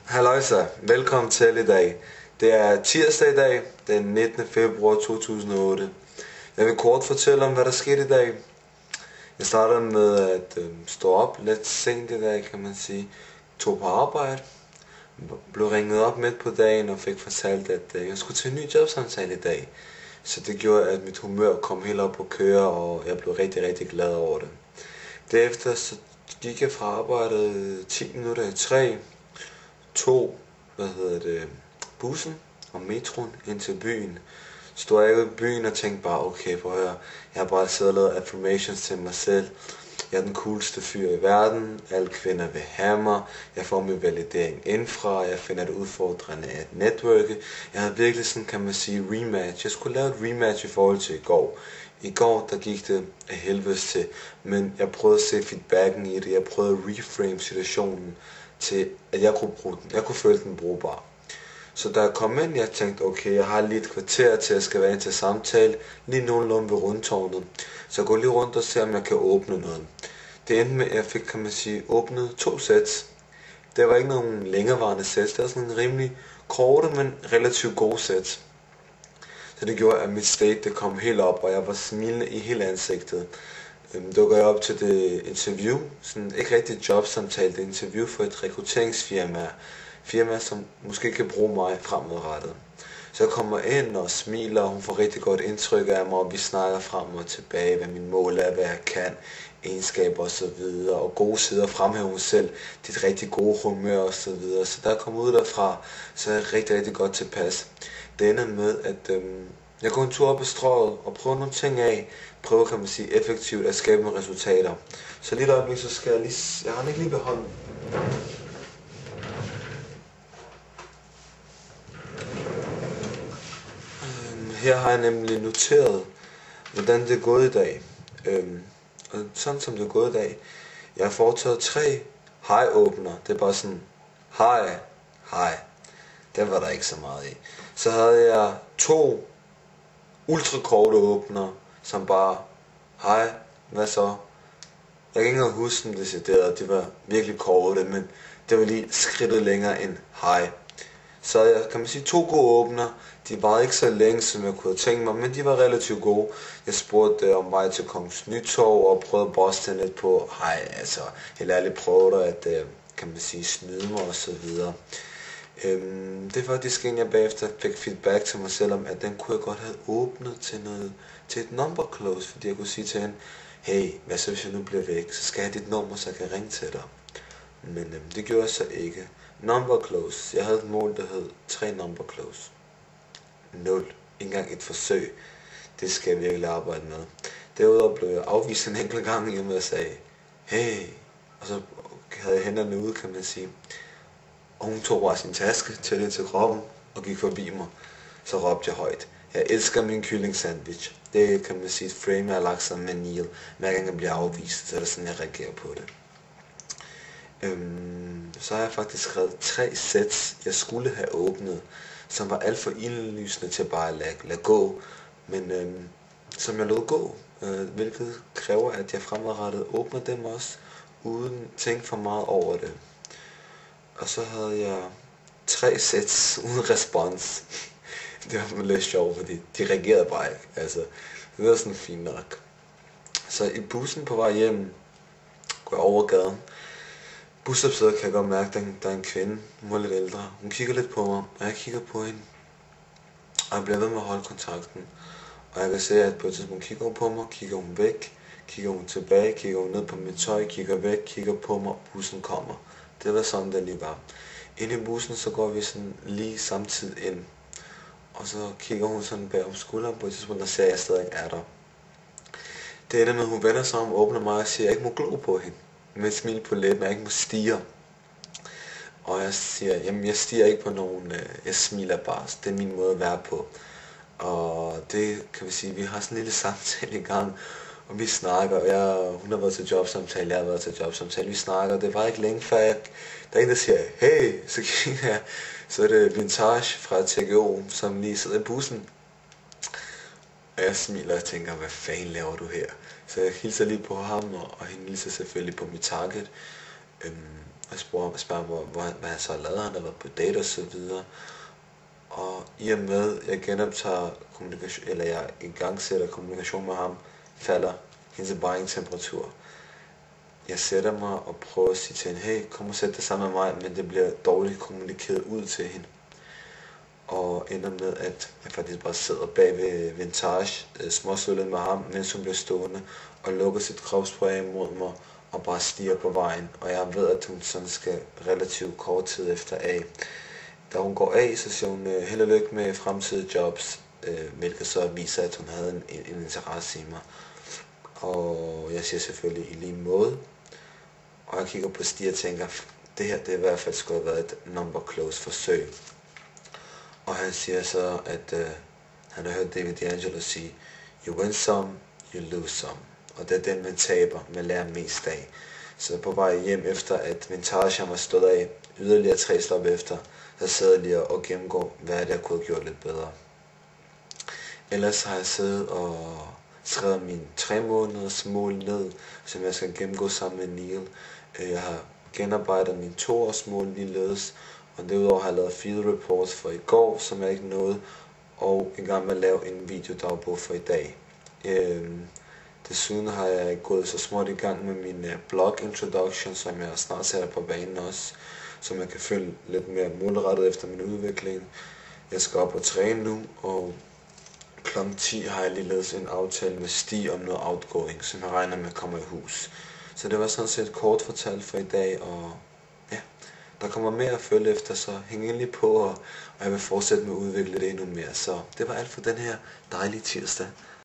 Halløjsa, velkommen til i dag. Det er tirsdag i dag, den 19. februar 2008. Jeg vil kort fortælle om, hvad der skete i dag. Jeg startede med at stå op lidt sent i dag, kan man sige. Tog på arbejde, blev ringet op midt på dagen og fik fortalt, at jeg skulle til en ny jobsamtale i dag. Så det gjorde, at mit humør kom helt op på køre, og jeg blev rigtig, rigtig glad over det. Derefter så gik jeg fra arbejde 10 minutter i 3, tog bussen og metroen ind til byen. Stod jeg i byen og tænkte bare, okay, prøv at høre, jeg har bare siddet og lavet affirmations til mig selv. Jeg er den cooleste fyr i verden, alle kvinder vil have mig, jeg får min validering indfra, jeg finder det udfordrende at netværke. Jeg havde virkelig sådan, kan man sige, rematch. Jeg skulle lave et rematch i forhold til i går. I går, der gik det af helvedes til, men jeg prøvede at se feedbacken i det, jeg prøvede at reframe situationen til, at jeg kunne bruge den. Jeg kunne føle den brugbar. Så da jeg kom ind, jeg tænkte, okay, jeg har lige et kvarter til, at jeg skal være ind til samtale, lige nogenlunde ved rundtårnet. Så jeg går lige rundt og ser, om jeg kan åbne noget. Det endte med, at jeg fik, kan man sige, åbnet 2 sæt. Det var ikke nogen længerevarende sæt, det var sådan en rimelig korte, men relativt gode sæt. Så det gjorde, at mit state det kom helt op, og jeg var smilende i hele ansigtet. Dukker jeg op til det interview, sådan ikke rigtig jobsamtale, det interview for et rekrutteringsfirma, som måske kan bruge mig fremadrettet. Så jeg kommer ind og smiler, og hun får rigtig godt indtryk af mig, og vi snakker frem og tilbage, hvad min mål er, hvad jeg kan, egenskaber og så videre, og gode sider fremhæver hun selv, dit rigtig gode humør og så videre. Så da jeg kom ud derfra, så er jeg rigtig, rigtig godt tilpas. Det ender med, at jeg går en tur op ad strøget og prøver nogle ting af, prøver, kan man sige, effektivt at skabe nogle resultater. Så lige et øjeblik, så skal jeg lige, jeg har den ikke lige ved hånden. Her har jeg nemlig noteret, hvordan det er gået i dag. Og sådan som det er gået i dag. Jeg har foretaget 3 hej-åbner. Det er bare sådan, hej, hej. Det var der ikke så meget i. Så havde jeg 2 ultrakorte åbner, som bare, hej, hvad så? Jeg kan ikke engang huske dem deciderede, de var virkelig korte, men det var lige skridtet længere end hej. Så jeg kan man sige 2 gode åbner. De var ikke så længe, som jeg kunne have tænkt mig, men de var relativt gode. Jeg spurgte om vej til Kongens Nytorv og prøvede at boste lidt på, hej, altså, helt ærligt prøvede at, kan man sige, snyde mig og så videre. Det er faktisk en, jeg bagefter fik feedback til mig selv om, at den kunne jeg godt have åbnet til et number close, fordi jeg kunne sige til hende, hey, hvad så hvis jeg nu bliver væk, så skal jeg have dit nummer, så jeg kan ringe til dig. Men det gjorde jeg så ikke. Number close. Jeg havde et mål, der hed 3 number close. 0. Ikke engang et forsøg. Det skal jeg virkelig arbejde med. Derudover blev jeg afvist en enkelt gang, i og med at sagde, hey, og så havde jeg hænderne ude, kan man sige. Og hun tog bare sin taske til kroppen og gik forbi mig. Så råbte jeg højt, jeg elsker min kylling sandwich. Det kan man sige et frame, jeg har lagt sammen med Neil. Hver gang jeg bliver afvist, så er det sådan, jeg reagerer på det. Så har jeg faktisk skrevet 3 sæt, jeg skulle have åbnet, som var alt for indlysende til bare at lade gå, men som jeg lod gå, hvilket kræver, at jeg fremadrettet åbner dem også, uden tænke for meget over det. Og så havde jeg 3 sæt uden respons. Det var lidt sjovt, fordi de reagerede bare ikke, altså, det var sådan fint nok. Så i bussen på vej hjem, går jeg over gaden. Busstopstedet kan jeg godt mærke, at der er en kvinde, hun er lidt ældre. Hun kigger lidt på mig, og jeg kigger på hende. Og jeg bliver ved med at holde kontakten. Og jeg kan se, at på et tidspunkt kigger hun på mig, kigger hun væk, kigger hun tilbage, kigger hun ned på mit tøj, kigger væk, kigger på mig, bussen kommer. Det var sådan, det lige var. Inde i bussen, så går vi sådan lige samtidig ind. Og så kigger hun sådan bag om skulderen på et tidspunkt, og ser, at jeg stadig er der. Det ender med, at hun vender sig om, åbner mig og siger, at jeg ikke må glo på hende. Med et smil på læben, jeg ikke må stirre. Og jeg siger, jamen jeg stirrer ikke på nogen, jeg smiler bare, det er min måde at være på. Og det kan vi sige, vi har sådan en lille samtale i gang, og vi snakker, hun har været til jobsamtale, jeg har været til jobsamtale, vi snakker, det var ikke længe før, der er en, der siger, hey, så kigger jeg, så er det Vintage fra TGO, som lige sidder i bussen. Og jeg smiler og tænker, hvad fanden laver du her? Så jeg hilser lige på ham, og han hilser selvfølgelig på mit target. Og jeg spørger hvad han så har lavet. Han har været på date og så videre. Og i og med, jeg genoptager kommunikation, eller jeg igangsætter kommunikation med ham, falder hendes buying-temperatur. Jeg sætter mig og prøver at sige til hende, hey, kom og sæt det sammen med mig, men det bliver dårligt kommunikeret ud til hende. Og ender med, at jeg faktisk bare sidder bag ved Vintage, småsøllet med ham, mens hun bliver stående, og lukker sit kropsprog af mod mig, og bare stiger på vejen. Og jeg ved, at hun sådan skal relativt kort tid efter af. Da hun går af, så siger hun held og lykke med fremtidige jobs, hvilket så viser, at hun havde en interesse i mig. Og jeg siger selvfølgelig i lige måde. Og jeg kigger på Stig og tænker, det her det er i hvert fald skulle have været et number close forsøg. Og han siger så, at han har hørt David D'Angelo sige, you win some, you lose some. Og det er den, man taber, man lærer mest af. Så på vej hjem efter, at Vintage var stået af yderligere 3 stop efter, så sidder jeg lige og gennemgår, hvad det jeg kunne have gjort lidt bedre. Ellers har jeg siddet og skrevet mine 3 måneders mål ned, som jeg skal gennemgå sammen med Neil. Jeg har genarbejdet mine 2 års mål ligeledes, og derudover har jeg lavet field reports for i går, som jeg ikke nåede, og en gang med at lave en videodagbog for i dag. Desuden har jeg gået så småt i gang med min blog introduction, som jeg snart sætter på banen også, som jeg kan følge lidt mere målrettet efter min udvikling. Jeg skal op og træne nu, og kl. 10 har jeg ligeledes en aftale med Stig om noget outgoing, som jeg regner med kommer i hus. Så det var sådan set kort fortalt for i dag, og ja, der kommer mere at følge efter, så hæng endelig på, og jeg vil fortsætte med at udvikle det endnu mere. Så det var alt for den her dejlige tirsdag.